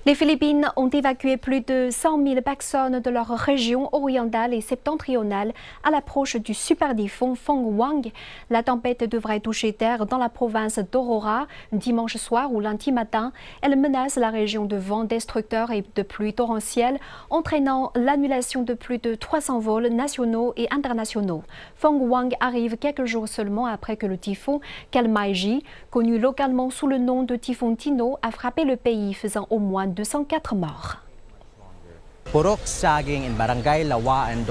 Les Philippines ont évacué plus de 100 000 personnes de leur région orientale et septentrionale à l'approche du super typhon Phong-Wang. La tempête devrait toucher terre dans la province d'Aurora dimanche soir ou lundi matin. Elle menace la région de vents destructeurs et de pluies torrentielles, entraînant l'annulation de plus de 300 vols nationaux et internationaux. Phong-Wang arrive quelques jours seulement après que le typhon Kalmaiji, connu localement sous le nom de typhon Tino, a frappé le pays, faisant au moins 204 morts.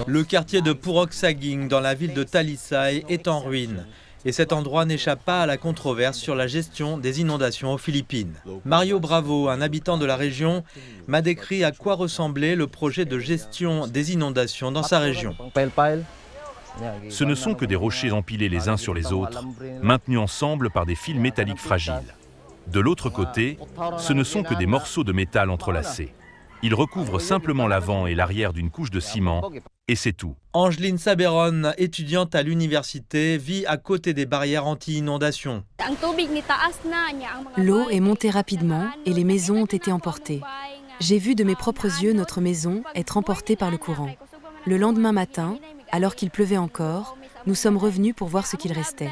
Le quartier de Purok Saging dans la ville de Talisay est en ruine. Et cet endroit n'échappe pas à la controverse sur la gestion des inondations aux Philippines. Mario Bravo, un habitant de la région, m'a décrit à quoi ressemblait le projet de gestion des inondations dans sa région. Ce ne sont que des rochers empilés les uns sur les autres, maintenus ensemble par des fils métalliques fragiles. De l'autre côté, ce ne sont que des morceaux de métal entrelacés. Ils recouvrent simplement l'avant et l'arrière d'une couche de ciment, et c'est tout. Angeline Saberon, étudiante à l'université, vit à côté des barrières anti-inondation. L'eau est montée rapidement et les maisons ont été emportées. J'ai vu de mes propres yeux notre maison être emportée par le courant. Le lendemain matin, alors qu'il pleuvait encore, nous sommes revenus pour voir ce qu'il restait.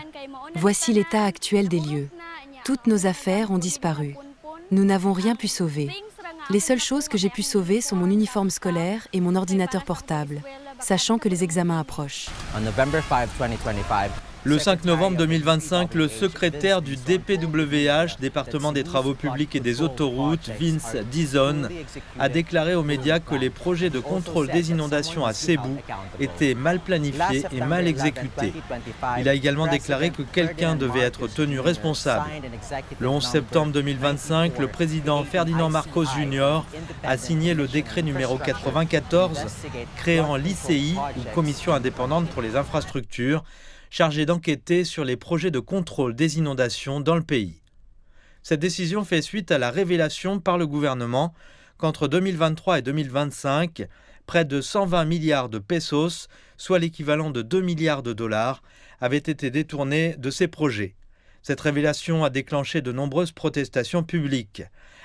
Voici l'état actuel des lieux. Toutes nos affaires ont disparu. Nous n'avons rien pu sauver. Les seules choses que j'ai pu sauver sont mon uniforme scolaire et mon ordinateur portable, sachant que les examens approchent. Le 5 novembre 2025, le secrétaire du DPWH, département des travaux publics et des autoroutes, Vince Dizon, a déclaré aux médias que les projets de contrôle des inondations à Cebu étaient mal planifiés et mal exécutés. Il a également déclaré que quelqu'un devait être tenu responsable. Le 11 septembre 2025, le président Ferdinand Marcos Jr. a signé le décret numéro 94 créant l'ICI, ou Commission indépendante pour les infrastructures, chargé d'enquêter sur les projets de contrôle des inondations dans le pays. Cette décision fait suite à la révélation par le gouvernement qu'entre 2023 et 2025, près de 120 milliards de pesos, soit l'équivalent de 2 milliards de dollars, avaient été détournés de ces projets. Cette révélation a déclenché de nombreuses protestations publiques.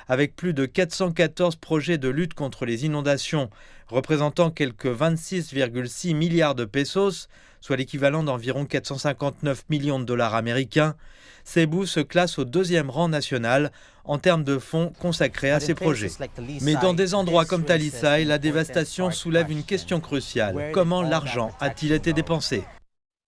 Avec plus de 414 projets de lutte contre les inondations, représentant quelques 26,6 milliards de pesos, soit l'équivalent d'environ 459 millions de dollars américains, Cebu se classe au deuxième rang national en termes de fonds consacrés à ces projets. Mais dans des endroits comme Talisay, la dévastation soulève une question cruciale. Comment l'argent a-t-il été dépensé ?